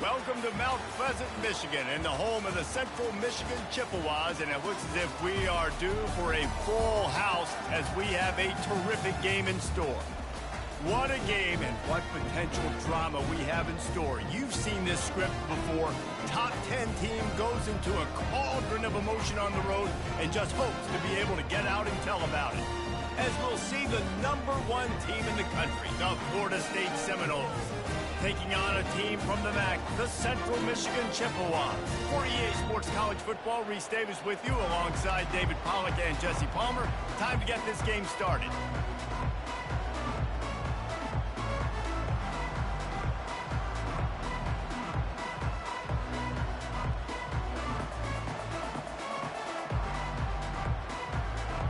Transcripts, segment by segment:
Welcome to Mount Pleasant, Michigan, and the home of the Central Michigan Chippewas, and it looks as if we are due for a full house as we have a terrific game in store. What a game and what potential drama we have in store. You've seen this script before. Top 10 team goes into a cauldron of emotion on the road and just hopes to be able to get out and tell about it. As we'll see the #1 team in the country, the Florida State Seminoles, taking on a team from the MAC, the Central Michigan Chippewas. For EA Sports College Football, Reese Davis with you alongside David Pollack and Jesse Palmer. Time to get this game started.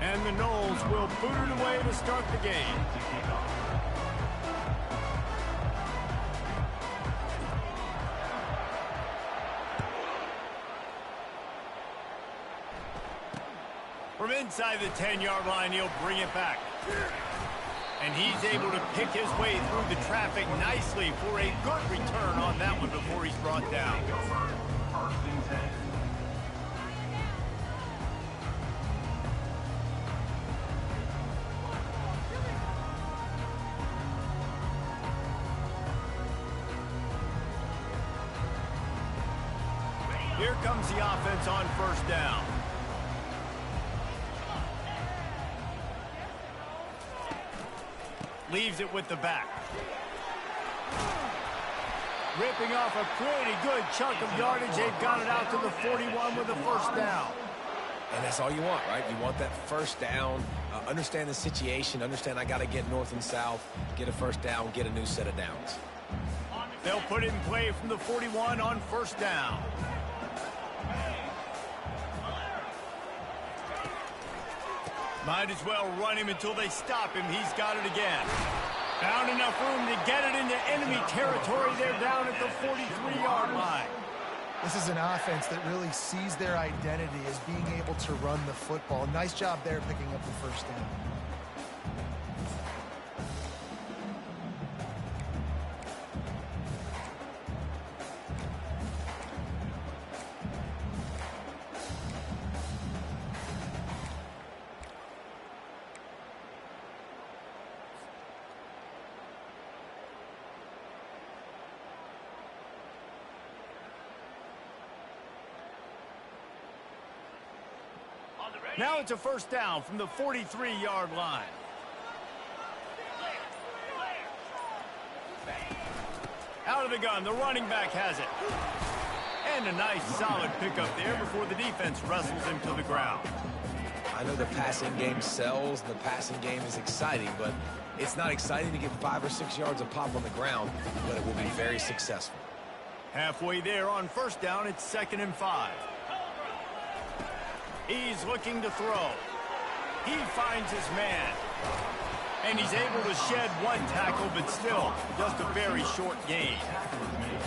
And the Noles will boot it away to start the game. From inside the 10-yard line, he'll bring it back. And he's able to pick his way through the traffic nicely for a good return on that one before he's brought down. Here comes the offense on first down. Leaves it with the back. Ripping off a pretty good chunk of yardage. They've got it out to the 41 with a first down. And that's all you want, right? You want that first down. Understand the situation. Understand I got to get north and south. Get a first down. Get a new set of downs. They'll put it in play from the 41 on first down. Might as well run him until they stop him. He's got it again. Found enough room to get it into enemy territory. They're down at the 43-yard line. This is an offense that really sees their identity as being able to run the football. Nice job there picking up the first down. Now it's a first down from the 43-yard line. Out of the gun, the running back has it. And a nice solid pickup there before the defense wrestles him to the ground. I know the passing game sells, the passing game is exciting, but it's not exciting to get 5 or 6 yards of pop on the ground, but it will be very successful. Halfway there on first down, it's 2nd and 5. He's looking to throw. He finds his man. And he's able to shed one tackle, but still just a very short gain.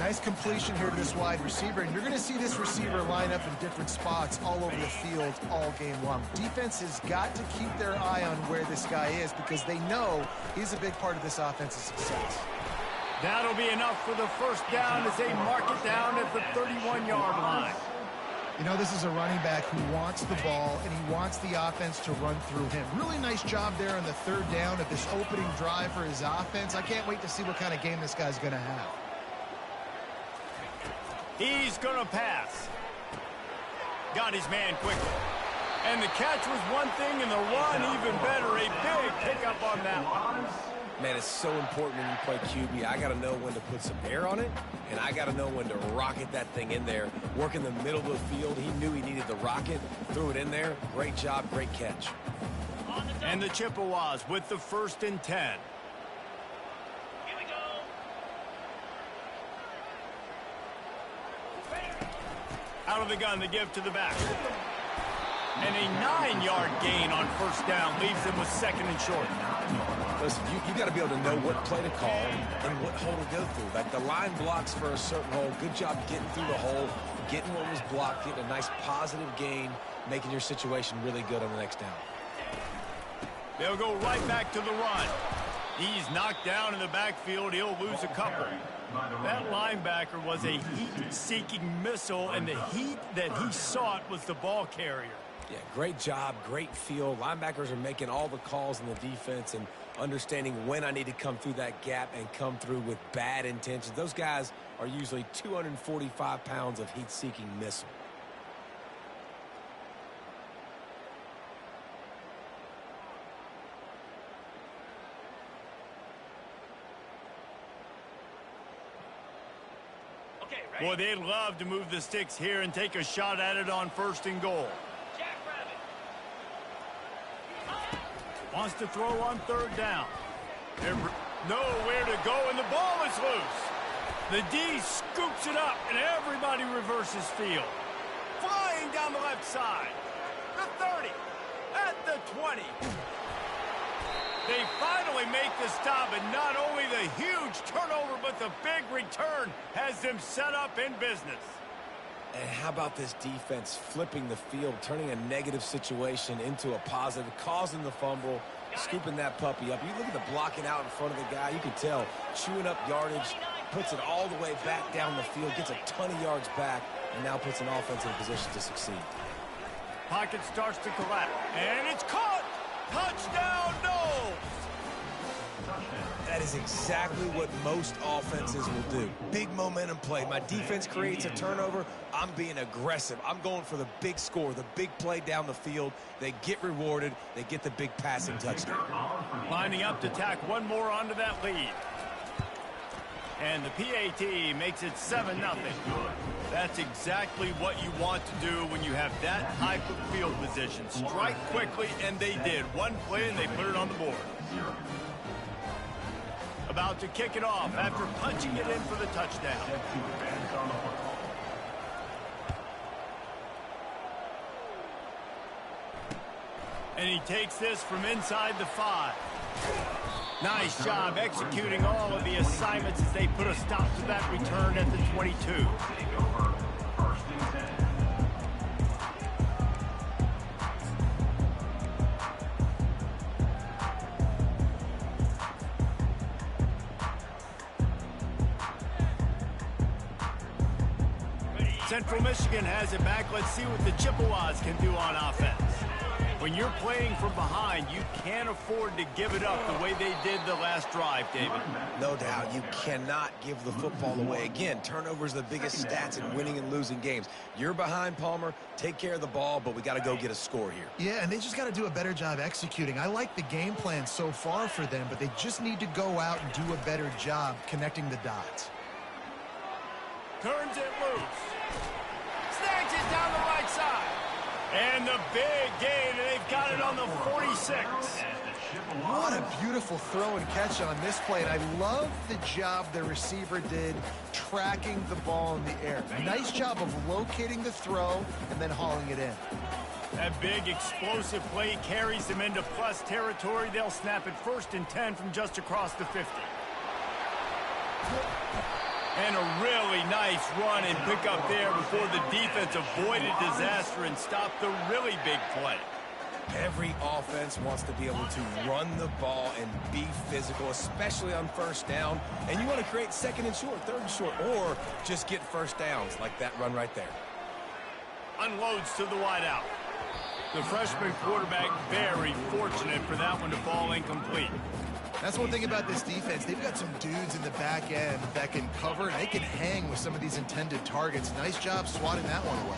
Nice completion here to this wide receiver, and you're going to see this receiver line up in different spots all over the field all game long. Defense has got to keep their eye on where this guy is because they know he's a big part of this offense's success. That'll be enough for the first down as they mark it down at the 31-yard line. You know, this is a running back who wants the ball, and he wants the offense to run through him. Really nice job there on the 3rd down of this opening drive for his offense. I can't wait to see what kind of game this guy's going to have. He's going to pass. Got his man quickly. And the catch was one thing, and the run even better. A big pickup on that one. Man, it's so important when you play QB. I got to know when to put some air on it, and I got to know when to rocket that thing in there. Work in the middle of the field. He knew he needed the rocket, threw it in there. Great job, great catch. And the Chippewas with the 1st and 10. Here we go. Out of the gun, the give to the back. And a 9-yard gain on first down leaves them with 2nd and short. Listen, you got to be able to know what play to call and what hole to go through. Like the line blocks for a certain hole. Good job getting through the hole, getting what was blocked, getting a nice positive gain, making your situation really good on the next down. They'll go right back to the run. He's knocked down in the backfield. He'll lose a couple. That linebacker was a heat-seeking missile, and the heat that he sought was the ball carrier. Yeah, great job, great feel. Linebackers are making all the calls in the defense and understanding when I need to come through that gap and come through with bad intentions. Those guys are usually 245 pounds of heat-seeking missile. Boy, they'd love to move the sticks here and take a shot at it on 1st and goal. Wants to throw on 3rd down. Nowhere to go, and the ball is loose. The D scoops it up, and everybody reverses field. Flying down the left side. The 30. At the 20. They finally make the stop, and not only the huge turnover, but the big return has them set up in business. And how about this defense flipping the field, turning a negative situation into a positive, causing the fumble, scooping that puppy up. You look at the blocking out in front of the guy, you can tell, chewing up yardage, puts it all the way back down the field, gets a ton of yards back, and now puts an offense in a position to succeed. Pocket starts to collapse, and it's caught! Touchdown, Knowles! That is exactly what most offenses will do. Big momentum play. My defense creates a turnover. I'm being aggressive. I'm going for the big score, the big play down the field. They get rewarded. They get the big passing touchdown. Lining up to tack one more onto that lead. And the PAT makes it 7-0. That's exactly what you want to do when you have that type of field position. Strike quickly, and they did. One play, and they put it on the board. About to kick it off after punching it in for the touchdown. And he takes this from inside the 5. Nice job executing all of the assignments as they put a stop to that return at the 22. Central Michigan has it back. Let's see what the Chippewas can do on offense. When you're playing from behind, you can't afford to give it up the way they did the last drive, David. No doubt. You cannot give the football away. Again, turnovers are the biggest stats in winning and losing games. You're behind, Palmer. Take care of the ball, but we got to go get a score here. Yeah, and they just got to do a better job executing. I like the game plan so far for them, but they just need to go out and do a better job connecting the dots. Turns it loose. Snags it down the right side. And the big gain, and they've got it on the 46. What a beautiful throw and catch on this play, and I love the job the receiver did tracking the ball in the air. Nice job of locating the throw and then hauling it in. That big explosive play carries them into plus territory. They'll snap it 1st and 10 from just across the 50. And a really nice run and pick up there before the defense avoided disaster and stopped the really big play. Every offense wants to be able to run the ball and be physical, especially on 1st down. And you want to create 2nd and short, 3rd and short, or just get 1st downs like that run right there. Unloads to the wideout. The freshman quarterback very fortunate for that one to fall incomplete. That's one thing about this defense. They've got some dudes in the back end that can cover, and they can hang with some of these intended targets. Nice job swatting that one away.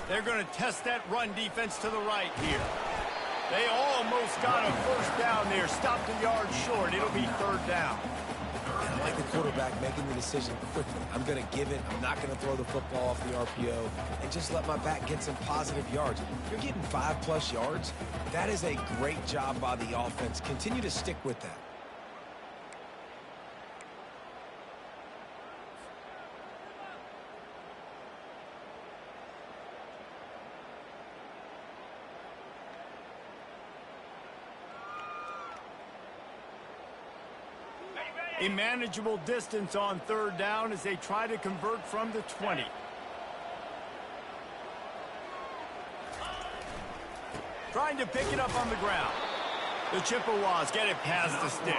They're going to test that run defense to the right here. They almost got a 1st down there. Stopped a yard short. It'll be 3rd down. I like the quarterback making the decision quickly. I'm going to give it. I'm not going to throw the football off the RPO and just let my back get some positive yards. You're getting 5+ yards. That is a great job by the offense. Continue to stick with that. A manageable distance on 3rd down as they try to convert from the 20. Trying to pick it up on the ground. The Chippewas get it past the sticks.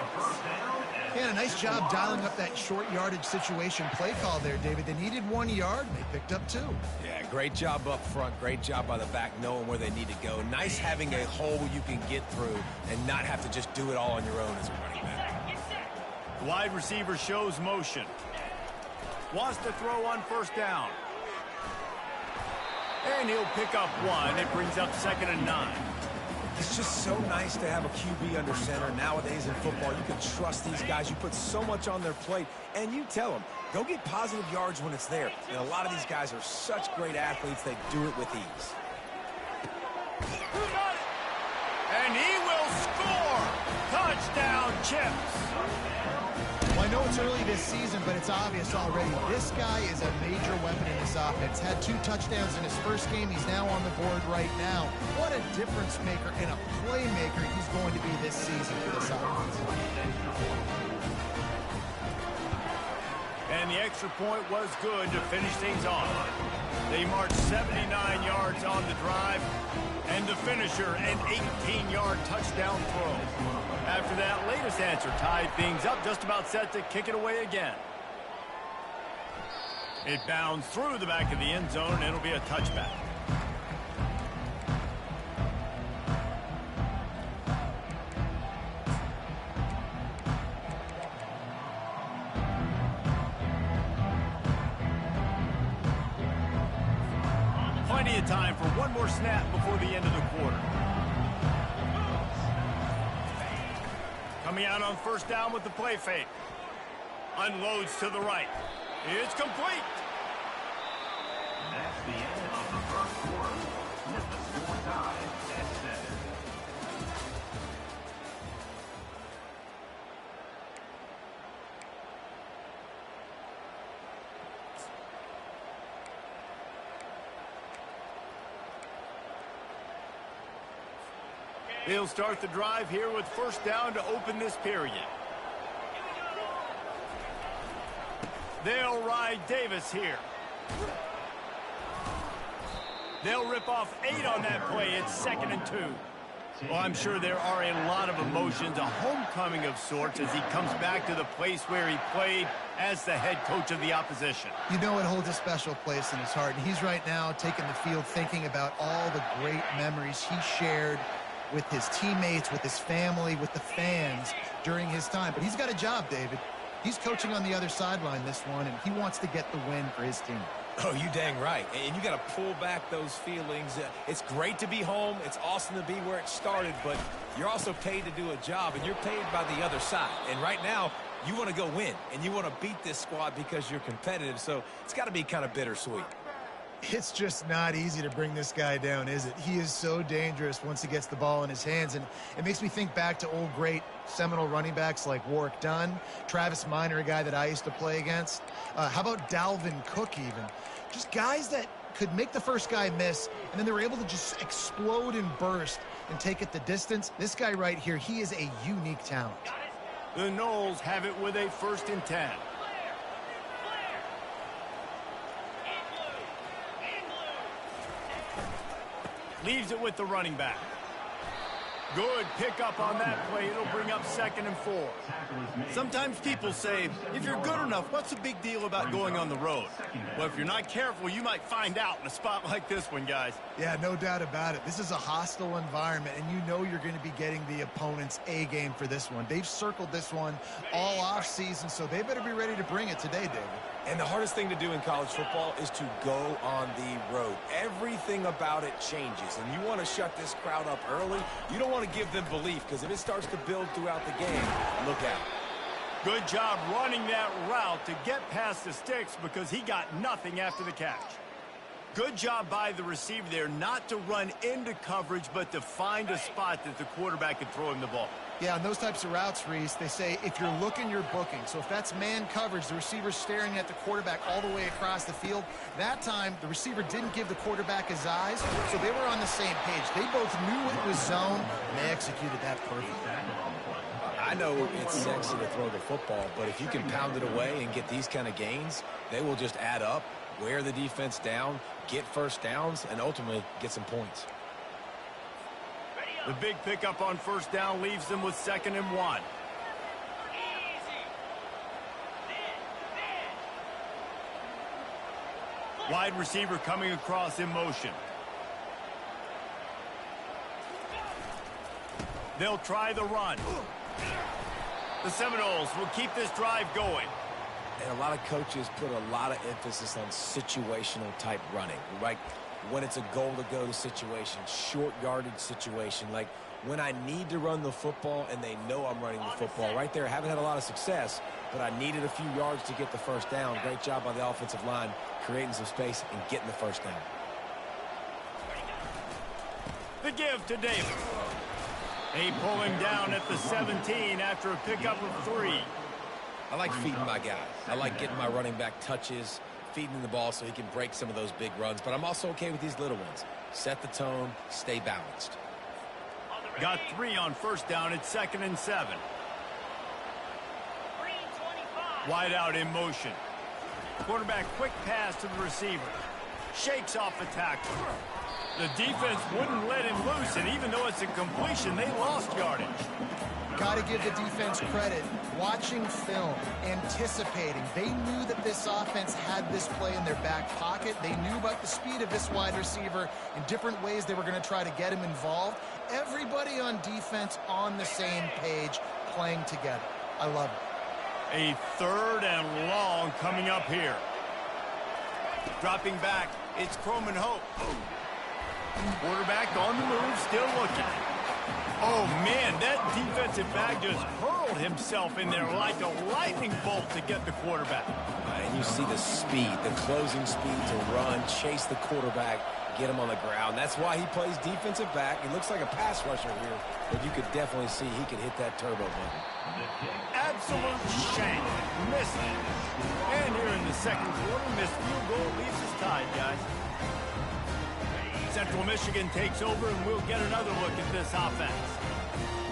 Yeah, a nice job dialing up that short yardage situation play call there, David. They needed 1 yard, and they picked up 2. Yeah, great job up front. Great job by the back knowing where they need to go. Nice having a hole you can get through and not have to just do it all on your own as a running back. The wide receiver shows motion. Wants to throw on first down. And he'll pick up 1. It brings up 2nd and 9. It's just so nice to have a QB under center. Nowadays in football, you can trust these guys. You put so much on their plate, and you tell them, go get positive yards when it's there. And a lot of these guys are such great athletes, they do it with ease. And he will score! Touchdown, Chips! Well, I know it's early this season, but it's obvious already. This guy is a major weapon in this offense. Had 2 touchdowns in his first game. He's now on the board right now. What a difference maker and a playmaker he's going to be this season for this offense. And the extra point was good to finish things off. They marched 79 yards on the drive, and the finisher, an 18-yard touchdown throw. After that latest answer tied things up, just about set to kick it away again. It bounds through the back of the end zone, and it'll be a touchback. Plenty of time for one more snap before the end of the quarter. Coming out on first down with the play fake. Unloads to the right. It's complete. That's the end of the first quarter. With the score tied at 7. They'll start the drive here with first down to open this period. They'll ride Davis here. They'll rip off 8 on that play. It's 2nd and 2. Well, I'm sure there are a lot of emotions, a homecoming of sorts as he comes back to the place where he played as the head coach of the opposition. You know it holds a special place in his heart, and he's right now taking the field thinking about all the great memories he shared with his teammates, with his family, with the fans during his time. But he's got a job, David. He's coaching on the other sideline this one, and he wants to get the win for his team. Oh, you dang right. And you got to pull back those feelings. It's great to be home. It's awesome to be where it started, but you're also paid to do a job, and you're paid by the other side. And right now, you want to go win, and you want to beat this squad because you're competitive, so it's got to be kind of bittersweet. It's just not easy to bring this guy down, is it? He is so dangerous once he gets the ball in his hands, and it makes me think back to old great Seminole running backs like Warwick Dunn, Travis Minor, a guy that I used to play against. How about Dalvin Cook even? Just guys that could make the first guy miss, and then they were able to just explode and burst and take it the distance. This guy right here, he is a unique talent. The Noles have it with a 1st and 10. Leaves it with the running back. Good pickup on that play. It'll bring up 2nd and 4. Sometimes people say, if you're good enough, what's the big deal about going on the road? Well, if you're not careful, you might find out in a spot like this one, guys. Yeah, no doubt about it. This is a hostile environment, and you know you're going to be getting the opponent's A game for this one. They've circled this one all off season, so they better be ready to bring it today, David. And the hardest thing to do in college football is to go on the road. Everything about it changes, and you want to shut this crowd up early. You don't want to give them belief, because if it starts to build throughout the game, look out. Good job running that route to get past the sticks because he got nothing after the catch. Good job by the receiver there not to run into coverage, but to find a spot that the quarterback could throw him the ball. Yeah, on those types of routes, Reese, they say if you're looking, you're booking. So if that's man coverage, the receiver's staring at the quarterback all the way across the field. That time, the receiver didn't give the quarterback his eyes, so they were on the same page. They both knew it was zone, and they executed that perfectly. I know it's sexy to throw the football, but if you can pound it away and get these kind of gains, they will just add up, wear the defense down, get first downs, and ultimately get some points. The big pickup on first down leaves them with 2nd and 1. Wide receiver coming across in motion. They'll try the run. The Seminoles will keep this drive going. And a lot of coaches put a lot of emphasis on situational type running, right? When it's a goal-to-go situation, short yardage situation, like when I need to run the football and they know I'm running the football. Right there, haven't had a lot of success, but I needed a few yards to get the first down. Great job by the offensive line, creating some space and getting the first down. The give to Davis. They pull him down at the 17 after a pickup of 3. I like feeding my guy. I like getting my running back touches, feeding him the ball so he can break some of those big runs. But I'm also okay with these little ones. Set the tone, stay balanced. Got 3 on first down at 2nd and 7. Wide out in motion. Quarterback quick pass to the receiver. Shakes off the tackle. The defense wouldn't let him loose, and even though it's a completion, they lost yardage. Got to give the defense credit. Watching film, anticipating. They knew that this offense had this play in their back pocket. They knew about the speed of this wide receiver in different ways they were going to try to get him involved. Everybody on defense on the same page, playing together. I love it. A 3rd and long coming up here. Dropping back, it's Croman Hope. Quarterback on the move, still looking. Oh, man, that defensive back just hurled himself in there like a lightning bolt to get the quarterback. And you see the speed, the closing speed to run, chase the quarterback, get him on the ground. That's why he plays defensive back. He looks like a pass rusher here, but you could definitely see he could hit that turbo button. Absolute shank. Missed it. And here in the 2nd quarter, missed field goal leaves us tied, guys. Central Michigan takes over, and we'll get another look at this offense.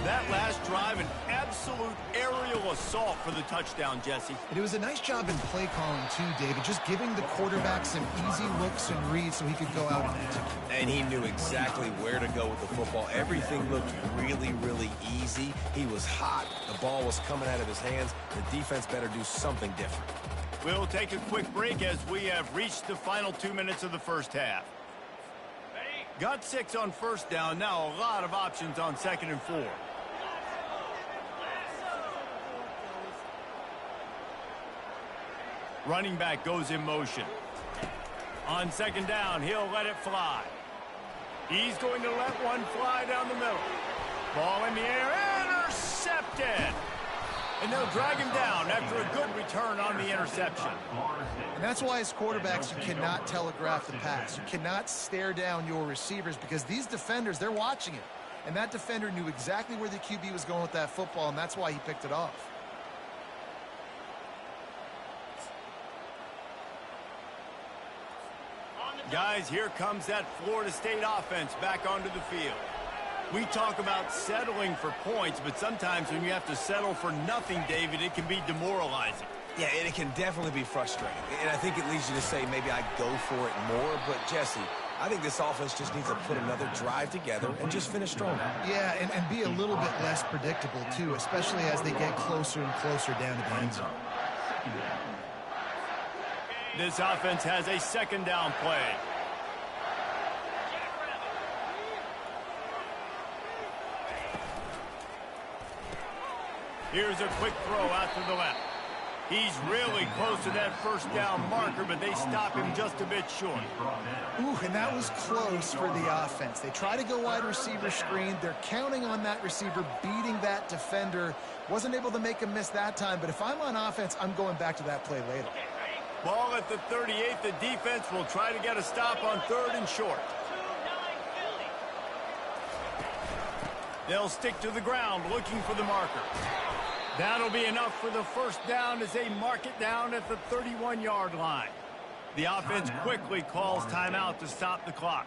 That last drive, an absolute aerial assault for the touchdown, Jesse. It was a nice job in play calling, too, David, just giving the quarterback some easy looks and reads so he could go out and execute. And he knew exactly where to go with the football. Everything looked really, really easy. He was hot. The ball was coming out of his hands. The defense better do something different. We'll take a quick break as we have reached the final 2 minutes of the first half. Got 6 on first down. Now a lot of options on 2nd and 4. Running back goes in motion. On 2nd down, he'll let it fly. He's going to let one fly down the middle. Ball in the air, intercepted. And they'll drag him down after a good return on the interception. And that's why as quarterbacks, you cannot telegraph the pass. You cannot stare down your receivers because these defenders, they're watching it. And that defender knew exactly where the QB was going with that football, and that's why he picked it off. Guys, here comes that Florida State offense back onto the field. We talk about settling for points, but sometimes when you have to settle for nothing, David, it can be demoralizing. Yeah, and it can definitely be frustrating. And I think it leads you to say maybe I go for it more. But, Jesse, I think this offense just needs to put another drive together and just finish strong. Yeah, and be a little bit less predictable, too, especially as they get closer and closer down to the end zone. This offense has a 2nd down play. Here's a quick throw out to the left. He's really close to that first down marker, but they stop him just a bit short. Ooh, and that was close for the offense. They try to go wide receiver screen. They're counting on that receiver beating that defender. Wasn't able to make him miss that time, but if I'm on offense, I'm going back to that play later. Ball at the 38. The defense will try to get a stop on 3rd and short. They'll stick to the ground looking for the marker. That'll be enough for the first down as they mark it down at the 31-yard line. The offense quickly calls timeout to stop the clock.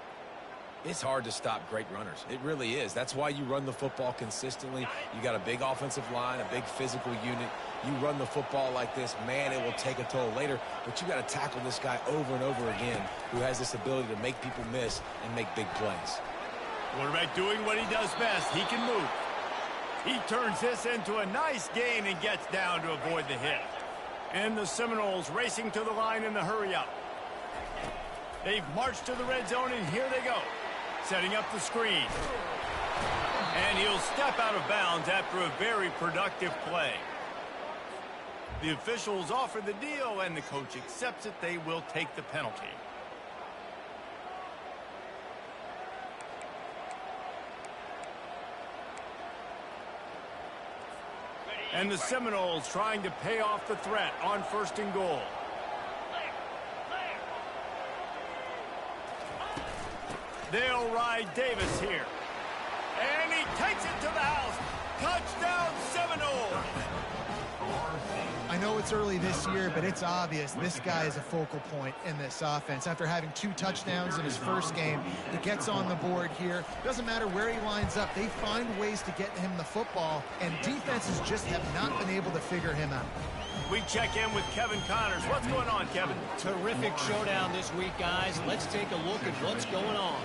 It's hard to stop great runners. It really is. That's why you run the football consistently. You got a big offensive line, a big physical unit. You run the football like this, man, it will take a toll later. But you got to tackle this guy over and over again who has this ability to make people miss and make big plays. Quarterback doing what he does best. He can move. He turns this into a nice gain and gets down to avoid the hit. And the Seminoles racing to the line in the hurry-up. They've marched to the red zone, and here they go. Setting up the screen. And he'll step out of bounds after a very productive play. The officials offer the deal, and the coach accepts it. They will take the penalty. And the Seminoles trying to pay off the threat on 1st and goal. They'll ride Davis here. And he takes it to the house. Touchdown, Seminoles! I know it's early this year, but it's obvious this guy is a focal point in this offense. After having 2 touchdowns in his first game, he gets on the board here. Doesn't matter where he lines up. They find ways to get him the football, and defenses just have not been able to figure him out. We check in with Kevin Connors. What's going on, Kevin? Terrific showdown this week, guys. Let's take a look at what's going on.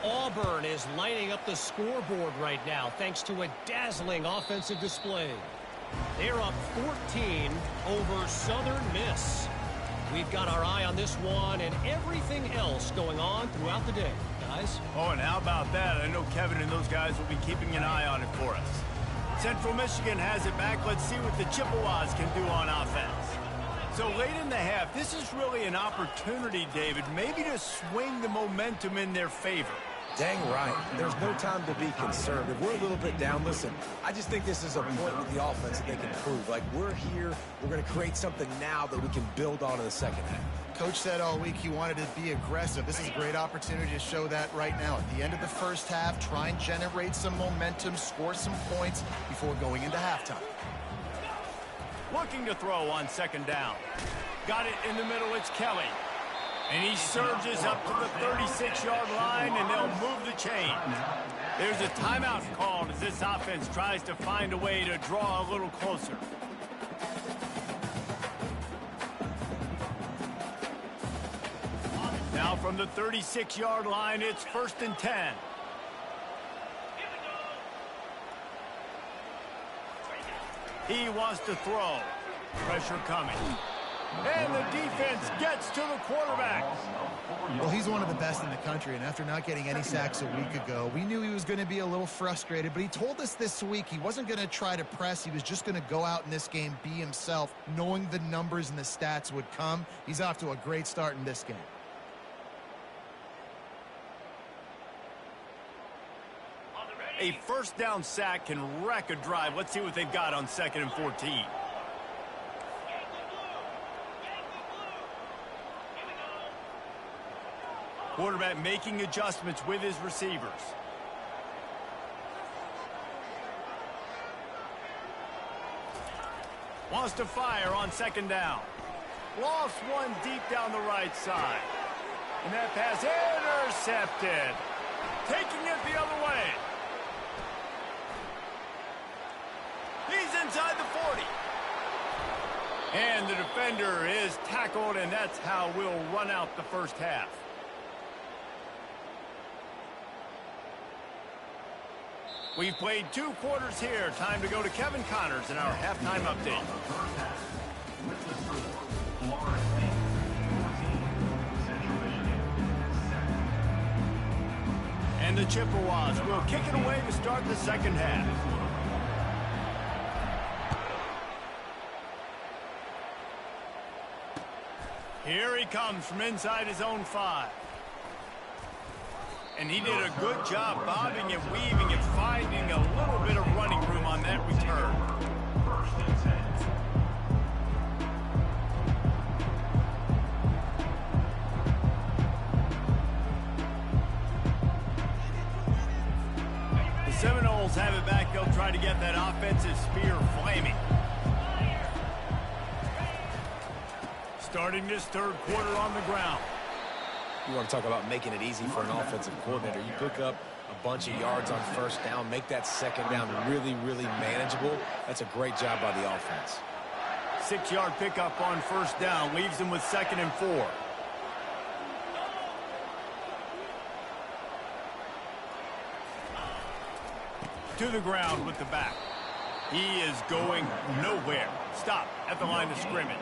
Auburn is lining up the scoreboard right now thanks to a dazzling offensive display. They're up 14 over Southern Miss. We've got our eye on this one and everything else going on throughout the day, guys. Oh, and how about that? I know Kevin and those guys will be keeping an eye on it for us. Central Michigan has it back. Let's see what the Chippewas can do on offense. So late in the half, this is really an opportunity, David, maybe to swing the momentum in their favor. Dang right. There's no time to be concerned. If we're a little bit down, listen, I just think this is a point with the offense that they can prove. Like, we're here, we're going to create something now that we can build on in the second half. Coach said all week he wanted to be aggressive. This is a great opportunity to show that right now. At the end of the first half, try and generate some momentum, score some points before going into halftime. Looking to throw on 2nd down. Got it in the middle, it's Kelly. And he surges up to the 36-yard line, and they'll move the chain. There's a timeout called as this offense tries to find a way to draw a little closer. Now from the 36-yard line, it's 1st and 10. He wants to throw. Pressure coming. And the defense gets to the quarterback. Well, he's one of the best in the country, and after not getting any sacks a week ago, we knew he was going to be a little frustrated, but he told us this week he wasn't going to try to press. He was just going to go out in this game, be himself, knowing the numbers and the stats would come. He's off to a great start in this game. A 1st down sack can wreck a drive. Let's see what they've got on 2nd and 14. Quarterback making adjustments with his receivers. Wants to fire on 2nd down. Lost one deep down the right side. And that pass intercepted. Taking it the other way. He's inside the 40. And the defender is tackled, and that's how we'll run out the first half. We've played 2 quarters here. Time to go to Kevin Connors in our halftime update. And the Chippewas will kick it away to start the second half. Here he comes from inside his own 5. And he did a good job bobbing and weaving and finding a little bit of running room on that return. The Seminoles have it back. They'll try to get that offensive spear flaming. Starting this 3rd quarter on the ground. You want to talk about making it easy for an offensive coordinator. You pick up a bunch of yards on 1st down, make that 2nd down really, really manageable. That's a great job by the offense. 6-yard pickup on 1st down, leaves them with 2nd and 4. To the ground with the back. He is going nowhere. Stop at the line of scrimmage.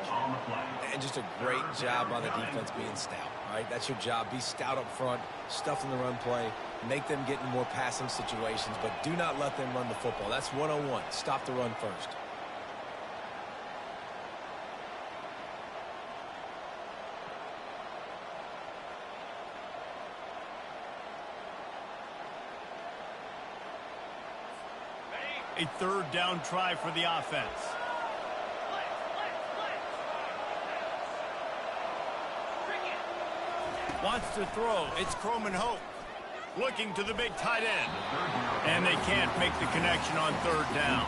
And just a great job by the defense being stout. All right, that's your job. Be stout up front, stuff in the run play, make them get in more passing situations, but do not let them run the football. That's 101. Stop the run first. A third down try for the offense. Wants to throw. It's Croman Hope. Looking to the big tight end. And they can't make the connection on third down.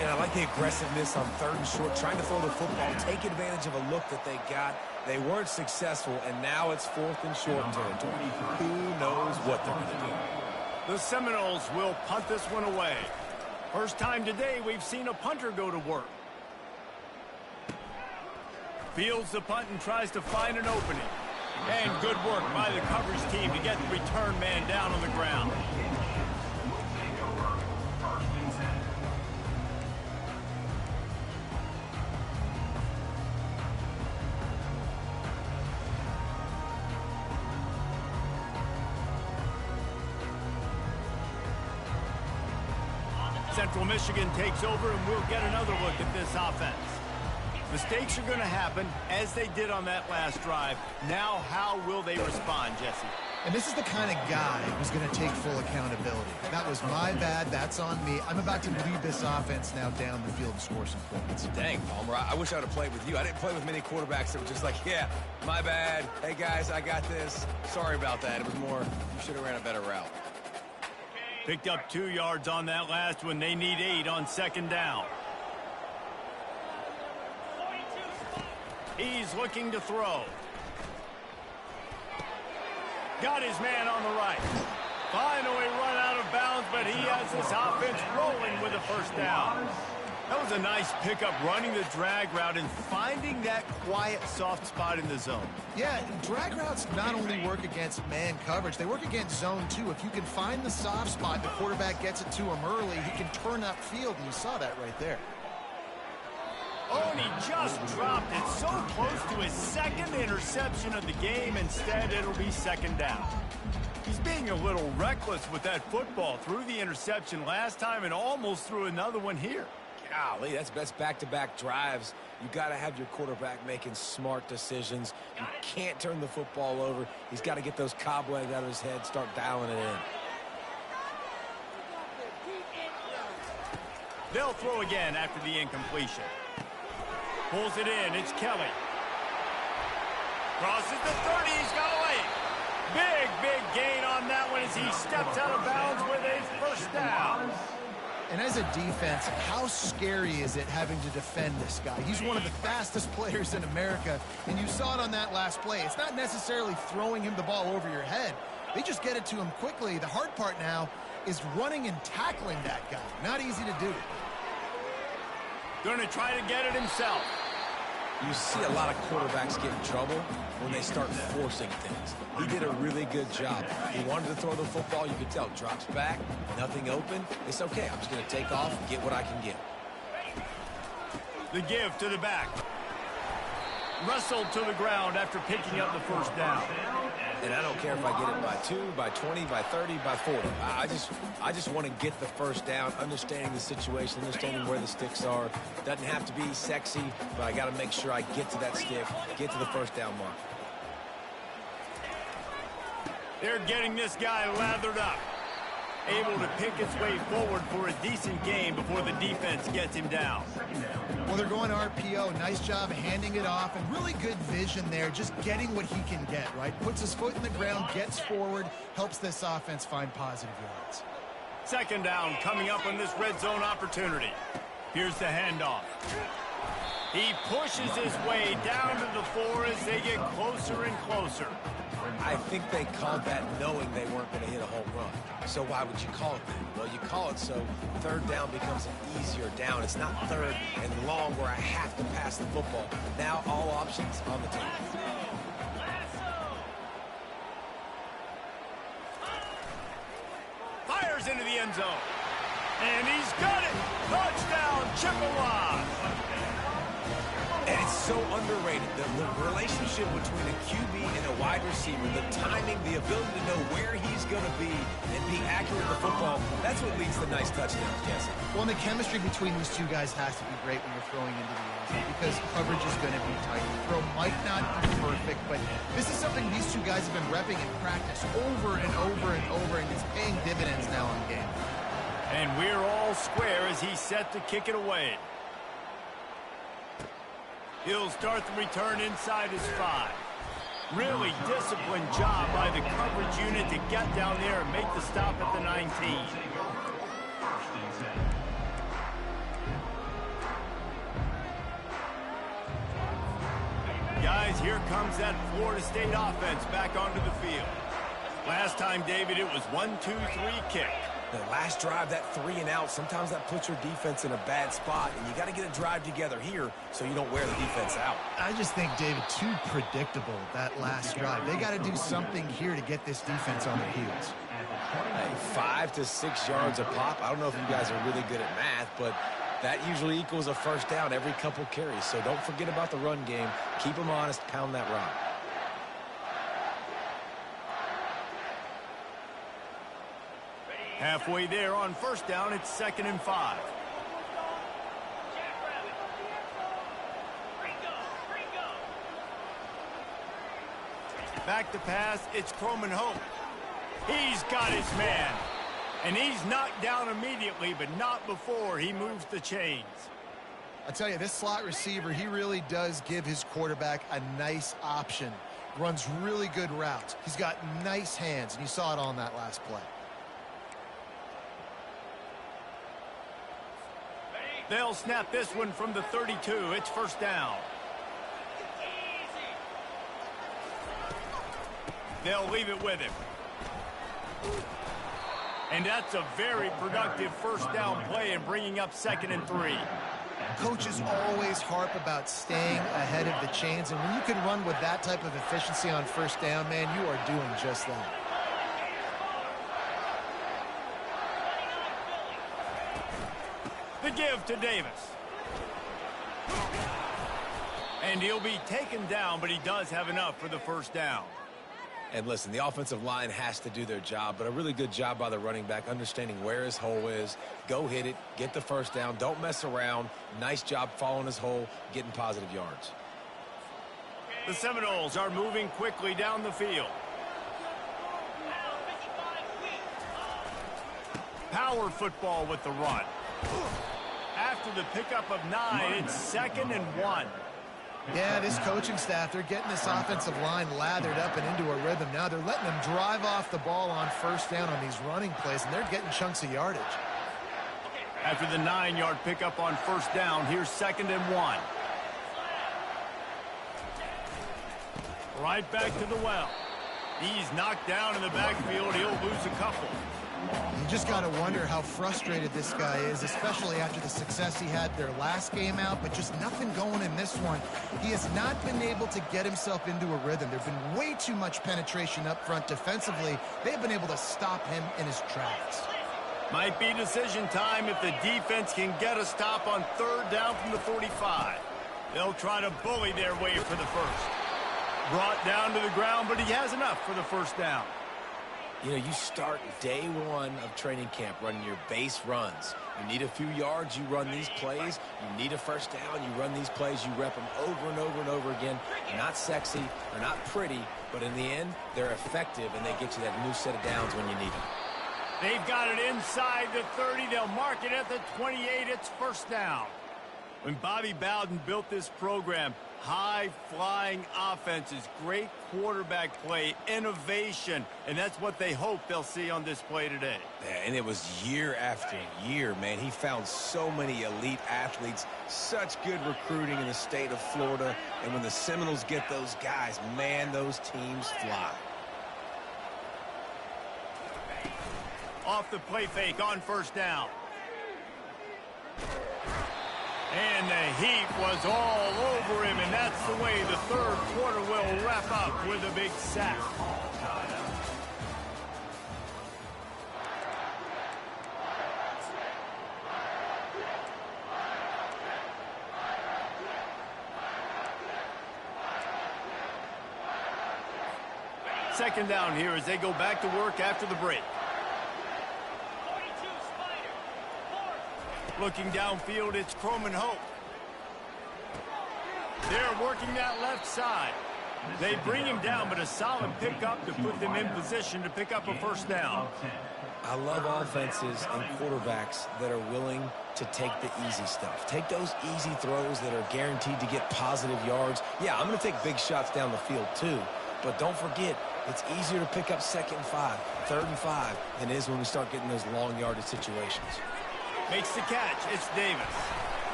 And I like the aggressiveness on third and short, trying to throw the football, take advantage of a look that they got. They weren't successful, and now it's fourth and short territory. Who knows what they're going to do? The Seminoles will punt this one away. First time today we've seen a punter go to work. Fields the punt and tries to find an opening. And good work by the coverage team to get the return man down on the ground. Central Michigan takes over, and we'll get another look at this offense. Mistakes are going to happen, as they did on that last drive. Now, how will they respond, Jesse? And this is the kind of guy who's going to take full accountability. That was my bad. That's on me. I'm about to lead this offense now down the field and score some points. Dang, Palmer, I wish I would have played with you. I didn't play with many quarterbacks that were just like, yeah, my bad. Hey, guys, I got this. Sorry about that. It was more, you should have ran a better route. Picked up 2 yards on that last one. They need 8 on second down. He's looking to throw. Got his man on the right. Finally run out of bounds, but he has this offense rolling with a first down. That was a nice pickup, running the drag route and finding that quiet, soft spot in the zone. Yeah, drag routes not only work against man coverage, they work against zone too. If you can find the soft spot, the quarterback gets it to him early, he can turn upfield, and you saw that right there. Oh, and he just dropped it so close to his second interception of the game. Instead, it'll be second down. He's being a little reckless with that football. Threw the interception last time and almost threw another one here. Golly, that's best back-to-back drives. You got to have your quarterback making smart decisions. You can't turn the football over. He's got to get those cobwebs out of his head, start dialing it in. They'll throw again after the incompletion. Pulls it in. It's Kelly. Crosses the 30. He's got a lane. Big gain on that one as he steps out of bounds with a first down. And as a defense, how scary is it having to defend this guy? He's one of the fastest players in America, and you saw it on that last play. It's not necessarily throwing him the ball over your head. They just get it to him quickly. The hard part now is running and tackling that guy. Not easy to do. Going to try to get it himself. You see a lot of quarterbacks get in trouble when they start forcing things. He did a really good job. He wanted to throw the football. You could tell. Drops back, nothing open. It's okay. I'm just going to take off and get what I can get. The give to the back. Wrestled to the ground after picking up the first down. And I don't care if I get it by 2, by 20, by 30, by 40. I just want to get the first down, understanding the situation, understanding where the sticks are. Doesn't have to be sexy, but I got to make sure I get to that stick, get to the first down mark. They're getting this guy lathered up. Able to pick his way forward for a decent game before the defense gets him down. Well, they're going RPO. Nice job handing it off, and really good vision there, just getting what he can get, right? Puts his foot in the ground, gets forward, helps this offense find positive yards. Second down coming up on this red zone opportunity. Here's the handoff. He pushes his way down to the 4 as they get closer and closer. I think they called that knowing they weren't going to hit a home run. So why would you call it that? Well, you call it so third down becomes an easier down. It's not third and long where I have to pass the football. Now all options on the table. Fires into the end zone. And he's got it. Touchdown, Chippewa. And it's so underrated, the relationship between a QB and a wide receiver, the timing, the ability to know where he's going to be and be accurate with the football, that's what leads to nice touchdowns, Jesse. Well, and the chemistry between these two guys has to be great when you're throwing into the end zone because coverage is going to be tight. The throw might not be perfect, but this is something these two guys have been repping in practice over and over and over, and it's paying dividends now in game. And we're all square as he's set to kick it away. He'll start the return inside his 5. Really disciplined job by the coverage unit to get down there and make the stop at the 19. Guys, here comes that Florida State offense back onto the field. Last time, David, it was 1-2-3 kick. The last drive, that 3 and out, sometimes that puts your defense in a bad spot, and you got to get a drive together here so you don't wear the defense out. I just think, David, too predictable, that last drive. They got to do something here to get this defense on their heels. Hey, 5 to 6 yards a pop. I don't know if you guys are really good at math, but that usually equals a first down every couple carries. So don't forget about the run game. Keep them honest, pound that rock. Halfway there on first down, it's 2nd and 5. Back to pass, it's Croman Hope. He's got his man. And he's knocked down immediately, but not before he moves the chains. I tell you, this slot receiver, he really does give his quarterback a nice option. Runs really good routes. He's got nice hands, and you saw it on that last play. They'll snap this one from the 32. It's first down. They'll leave it with him. And that's a very productive first down play and bringing up 2nd and 3. Coaches always harp about staying ahead of the chains, and when you can run with that type of efficiency on first down, man, you are doing just that. The give to Davis. And he'll be taken down, but he does have enough for the first down. And listen, the offensive line has to do their job, but a really good job by the running back, understanding where his hole is. Go hit it, get the first down, don't mess around. Nice job following his hole, getting positive yards. The Seminoles are moving quickly down the field. Power football with the run. After the pickup of 9, it's 2nd and 1. Yeah, this coaching staff, they're getting this offensive line lathered up and into a rhythm. Now they're letting them drive off the ball on first down on these running plays, and they're getting chunks of yardage. After the 9-yard pickup on first down, here's 2nd and 1. Right back to the well. He's knocked down in the backfield. He'll lose a couple. You just got to wonder how frustrated this guy is, especially after the success he had their last game out, but just nothing going in this one. He has not been able to get himself into a rhythm. There's been way too much penetration up front defensively. They've been able to stop him in his tracks. Might be decision time if the defense can get a stop on 3rd down from the 45. They'll try to bully their way for the first. Brought down to the ground, but he has enough for the first down. You know, you start day 1 of training camp running your base runs. You need a few yards, you run these plays. You need a first down, you run these plays. You rep them over and over and over again. They're not sexy, they're not pretty, but in the end, they're effective, and they get you that new set of downs when you need them. They've got it inside the 30. They'll mark it at the 28. It's first down. When Bobby Bowden built this program, high-flying offenses, great quarterback play, innovation, and that's what they hope they'll see on this play today. Yeah, and it was year after year, man. He found so many elite athletes, such good recruiting in the state of Florida, and when the Seminoles get those guys, man, those teams fly. Off the play fake on first down. And the heat was all over him, and that's the way the 3rd quarter will wrap up with a big sack. second down here as they go back to work after the break. Looking downfield, it's Croman Hope. They're working that left side. They bring him down, but a solid pickup to put them in position to pick up a first down. I love offenses and quarterbacks that are willing to take the easy stuff. Take those easy throws that are guaranteed to get positive yards. Yeah, I'm going to take big shots down the field too, but don't forget, it's easier to pick up 2nd and 5, 3rd and 5 than it is when we start getting those long yardage situations. Makes the catch. It's Davis.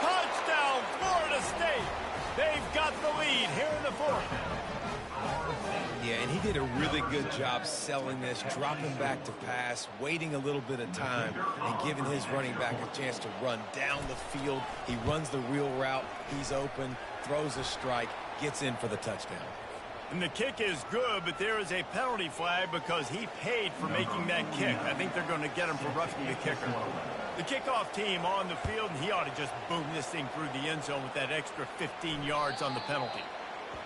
Touchdown, Florida State. They've got the lead here in the 4th. Yeah, and he did a really good job selling this, dropping back to pass, waiting a little bit of time, and giving his running back a chance to run down the field. He runs the wheel route. He's open, throws a strike, gets in for the touchdown. And the kick is good, but there is a penalty flag because he paid for making that kick. I think they're going to get him for roughing the kicker. The kickoff team on the field, and he ought to just boom this thing through the end zone with that extra 15 yards on the penalty.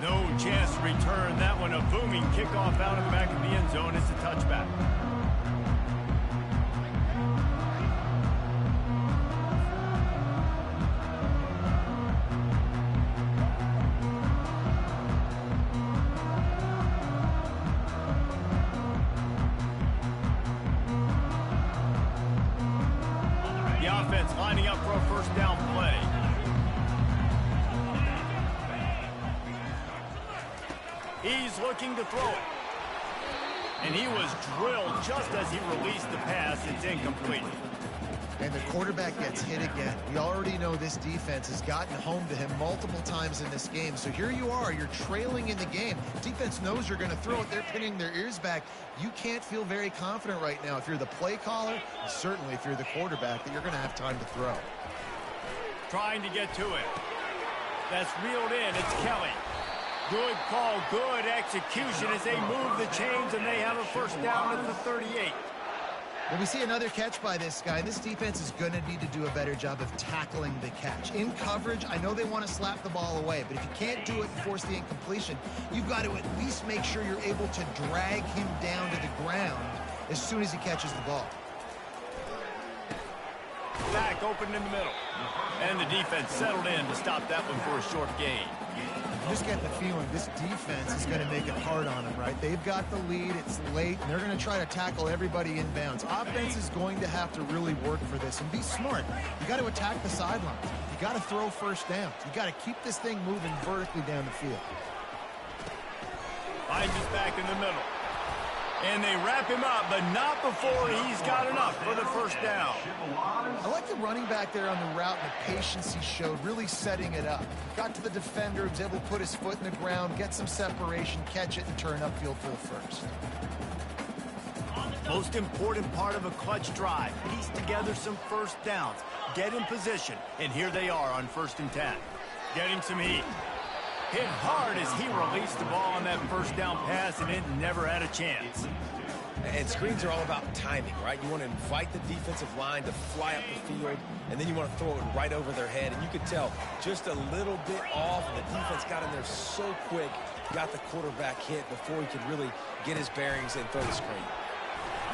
No chance to return that one. A booming kickoff out of the back of the end zone. It's a touchback. Lining up for a first down play. He's looking to throw it. And he was drilled just as he released the pass. It's incomplete. And the quarterback gets hit again. We already know this defense has gotten home to him multiple times in this game. So here you are, you're trailing in the game. Defense knows you're going to throw it. They're pinning their ears back. You can't feel very confident right now if you're the play caller, and certainly if you're the quarterback, that you're going to have time to throw. Trying to get to it. That's reeled in. It's Kelly. Good call, good execution as they move the chains, and they have a first down at the 38. When we see another catch by this guy, this defense is going to need to do a better job of tackling the catch. In coverage, I know they want to slap the ball away, but if you can't do it and force the incompletion, you've got to at least make sure you're able to drag him down to the ground as soon as he catches the ball. Back open in the middle. And the defense settled in to stop that one for a short gain. You just get the feeling this defense is going to make it hard on them, right? They've got the lead, it's late, and they're going to try to tackle everybody inbounds. Offense is going to have to really work for this and be smart. You got to attack the sidelines. You got to throw first downs. You got to keep this thing moving vertically down the field. Finds his back in the middle. And they wrap him up, but not before he's got enough for the first down. I like the running back there on the route and the patience he showed, really setting it up. Got to the defender, was able to put his foot in the ground, get some separation, catch it, and turn upfield for the first. Most important part of a clutch drive, piece together some first downs, get in position, and here they are on 1st and 10. Getting some heat. Hit hard as he released the ball on that first down pass, and it never had a chance. And screens are all about timing, right? You want to invite the defensive line to fly up the field, and then you want to throw it right over their head. And you could tell just a little bit off, and the defense got in there so quick, got the quarterback hit before he could really get his bearings and throw the screen.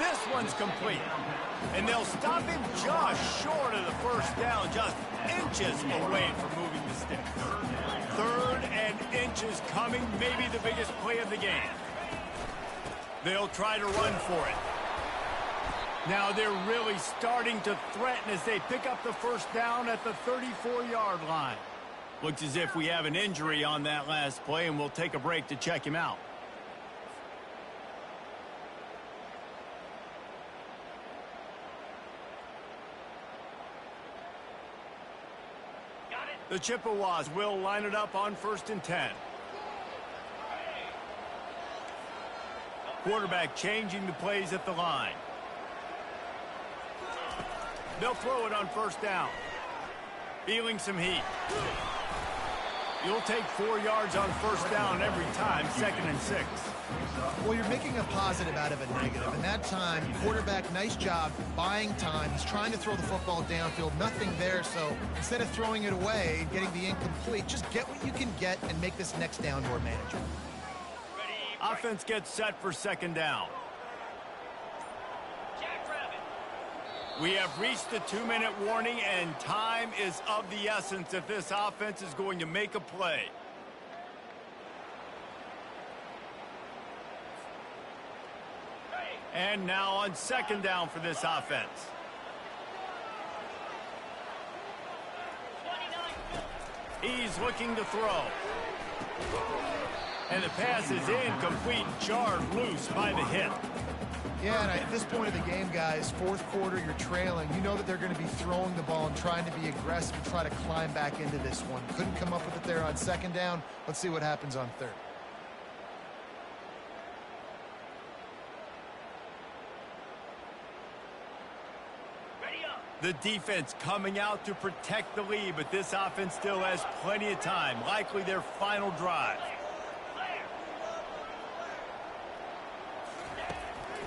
This one's complete. And they'll stop him just short of the first down, just inches away from moving the sticks. 3rd and inches coming, maybe the biggest play of the game. They'll try to run for it. Now they're really starting to threaten as they pick up the first down at the 34-yard line. Looks as if we have an injury on that last play, and we'll take a break to check him out. The Chippewas will line it up on 1st and 10. Quarterback changing the plays at the line. They'll throw it on first down. Feeling some heat. You'll take 4 yards on first down every time, 2nd and 6. Well, you're making a positive out of a negative. And that time, quarterback, nice job buying time. He's trying to throw the football downfield. Nothing there. So instead of throwing it away, getting the incomplete, just get what you can get and make this next down more manageable. Ready, Offense gets set for second down. We have reached the 2-minute warning, and time is of the essence if this offense is going to make a play. And now on second down for this offense. He's looking to throw. And the pass is incomplete, jarred loose by the hip. Yeah, and at this point of the game, guys, fourth quarter, you're trailing. You know that they're going to be throwing the ball and trying to be aggressive and try to climb back into this one. Couldn't come up with it there on second down. Let's see what happens on third. The defense coming out to protect the lead, but this offense still has plenty of time. Likely their final drive.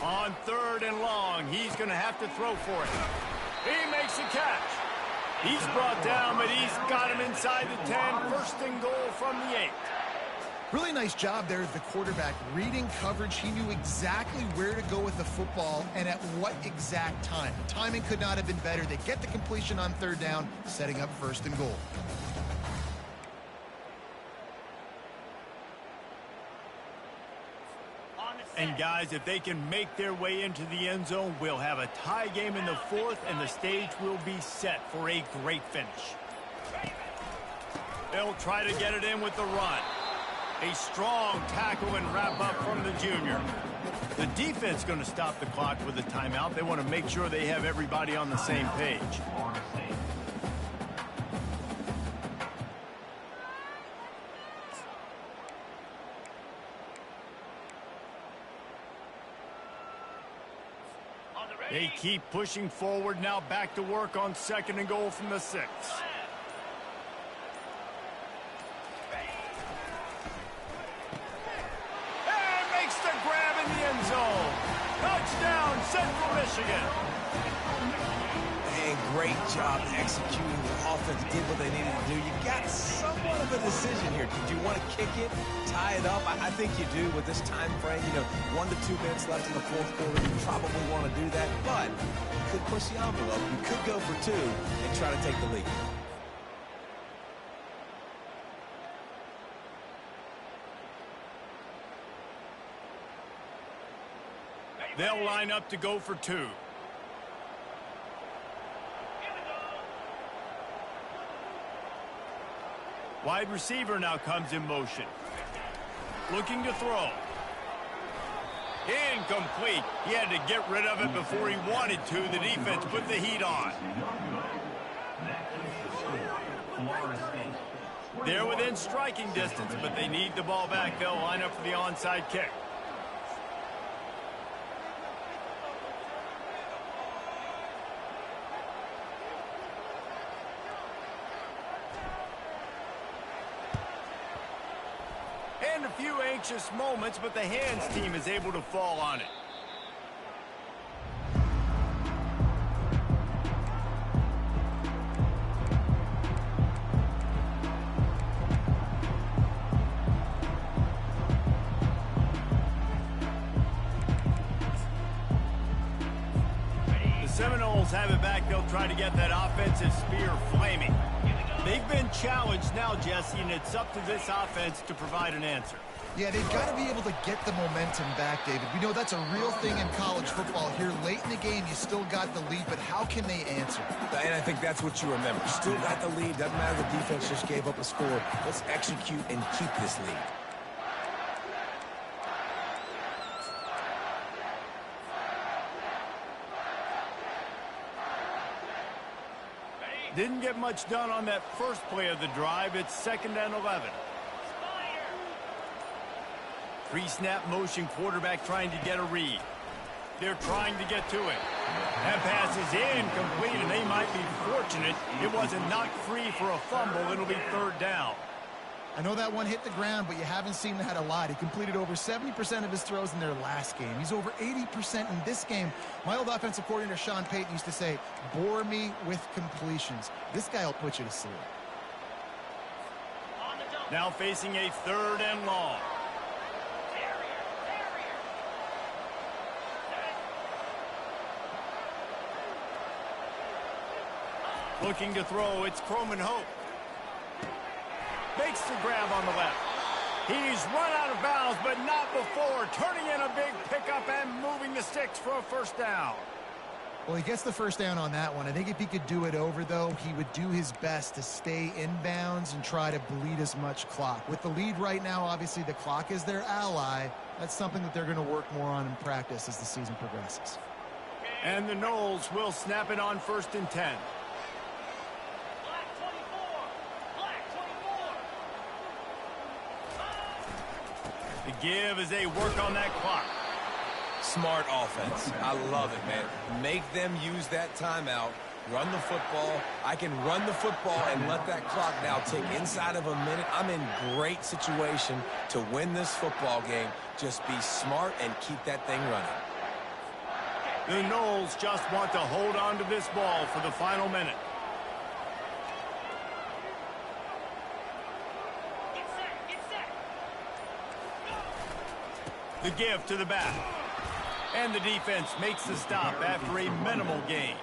On third and long, he's going to have to throw for it. He makes a catch. He's brought down, but he's got him inside the 10. First and goal from the 8. Really nice job there as the quarterback. Reading coverage, he knew exactly where to go with the football and at what exact time. The timing could not have been better. They get the completion on third down, setting up first and goal. And guys, if they can make their way into the end zone, we'll have a tie game in the fourth, and the stage will be set for a great finish. They'll try to get it in with the run. A strong tackle and wrap up from the junior. The defense going to stop the clock with a timeout. They want to make sure they have everybody on the same page. They keep pushing forward, now back to work on second and goal from the 6. And makes the grab in the end zone. Touchdown, Central Michigan. And great job executing. The offense did what they needed to do. You got somewhat of a decision here. Did you want to kick it, tie it up? I think you do with this time frame. You know, 1 to 2 minutes left in the fourth quarter. You probably want to do that, but you could push the envelope. You could go for 2 and try to take the lead. They'll line up to go for 2. Wide receiver now comes in motion. Looking to throw. Incomplete. He had to get rid of it before he wanted to. The defense put the heat on. They're within striking distance, but they need the ball back. They'll line up for the onside kick. And a few anxious moments, but the hands team is able to fall on it. The Seminoles have it back. They'll try to get that offensive spear flaming. They've been challenged now, Jesse, and it's up to this offense to provide an answer. Yeah, they've got to be able to get the momentum back, David. We know that's a real thing in college football. Here late in the game, you still got the lead, but how can they answer? And I think that's what you remember. Still got the lead. Doesn't matter the defense just gave up a score. Let's execute and keep this lead. Didn't get much done on that first play of the drive. It's 2nd and 11. Pre-snap motion, quarterback trying to get a read. They're trying to get to it. That pass is incomplete, and they might be fortunate it wasn't knocked free for a fumble. It'll be 3rd down. I know that one hit the ground, but you haven't seen that a lot. He completed over 70% of his throws in their last game. He's over 80% in this game. My old offensive coordinator, Sean Payton, used to say, bore me with completions. This guy will put you to sleep. Now facing a 3rd and long. Looking to throw, it's Croman Hope. Makes the grab on the left. He's run out of bounds, but not before turning in a big pickup and moving the sticks for a first down. Well, he gets the first down on that one. I think if he could do it over, though, he would do his best to stay inbounds and try to bleed as much clock. With the lead right now, obviously the clock is their ally. That's something that they're going to work more on in practice as the season progresses. And the Noles will snap it on 1st and 10. The give as they work on that clock. Smart offense. I love it, man. Make them use that timeout. Run the football. I can run the football and let that clock now tick inside of a minute. I'm in great situation to win this football game. Just be smart and keep that thing running. The Noles just want to hold on to this ball for the final minute. The give to the back. And the defense makes the stop after a minimal gain.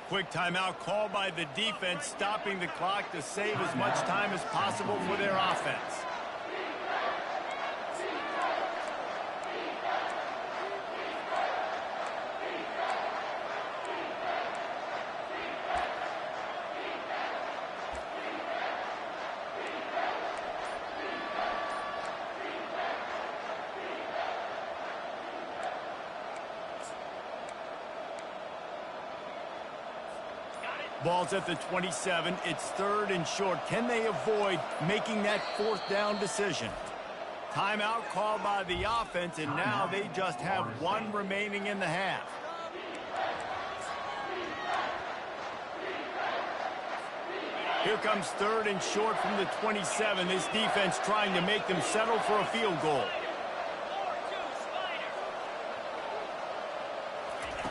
Quick timeout called by the defense, stopping the clock to save as much time as possible for their offense. Ball's at the 27. It's 3rd and short. Can they avoid making that 4th down decision? Timeout called by the offense, and now they just have 1 remaining in the half. Here comes 3rd and short from the 27. This defense trying to make them settle for a field goal.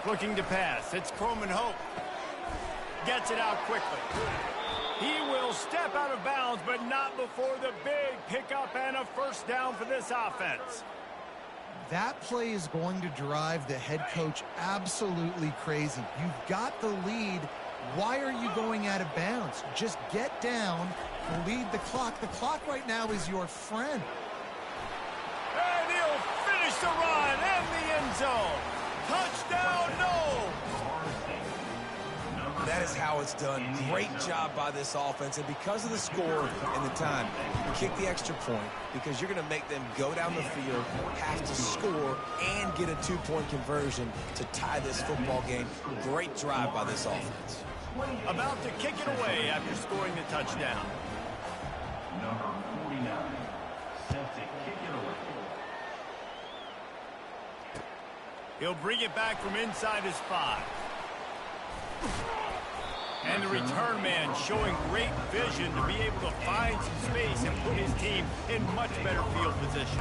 Looking to pass. It's Croman Hope. Gets it out quickly. He will step out of bounds, but not before the big pickup and a first down for this offense. That play is going to drive the head coach absolutely crazy. You've got the lead. Why are you going out of bounds? Just get down, lead the clock. The clock right now is your friend. And he'll finish the run and the end zone. Touchdown, Noles! That is how it's done. Great job by this offense. And because of the score and the time, kick the extra point because you're going to make them go down the field, have to score, and get a 2-point conversion to tie this football game. Great drive by this offense. About to kick it away after scoring the touchdown. Number 49, set to kick it away. He'll bring it back from inside his 5. And the return man showing great vision to be able to find some space and put his team in much better field position.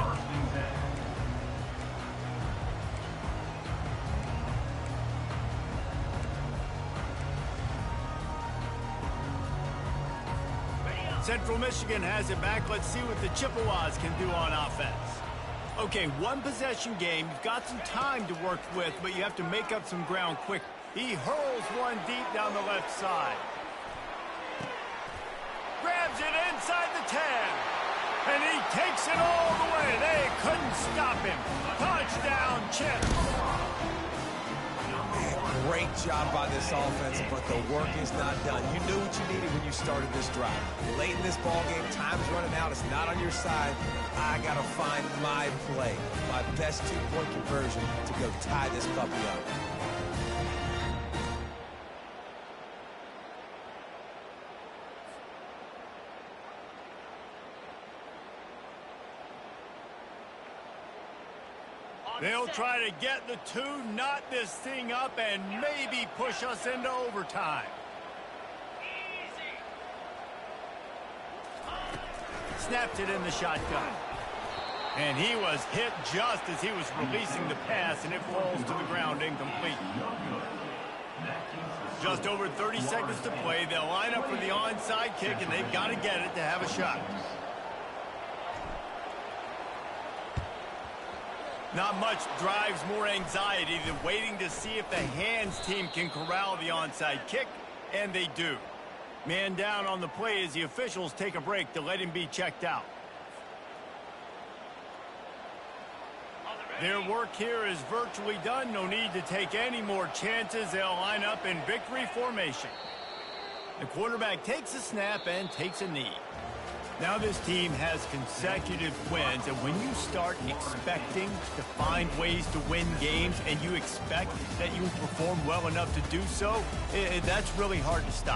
Central Michigan has it back. Let's see what the Chippewas can do on offense. Okay, 1 possession game. You've got some time to work with, but you have to make up some ground quick. He hurls one deep down the left side. Grabs it inside the 10. And he takes it all the way. They couldn't stop him. Touchdown, Chips. Great job by this offense, but the work is not done. You knew what you needed when you started this drive. Late in this ball game, time's running out. It's not on your side. I got to find my play, my best 2-point conversion to go tie this puppy up. They'll try to get the 2, knot this thing up, and maybe push us into overtime. Snapped it in the shotgun. And he was hit just as he was releasing the pass, and it falls to the ground incomplete. Just over 30 seconds to play. They'll line up for the onside kick, and they've got to get it to have a shot. Not much drives more anxiety than waiting to see if the hands team can corral the onside kick And they do. Man down on the play as the officials take a break to let him be checked out. Their work here is virtually done. No need to take any more chances. They'll line up in victory formation. The quarterback takes a snap and takes a knee. Now this team has consecutive wins, and when you start expecting to find ways to win games and you expect that you perform well enough to do so, that's really hard to stop.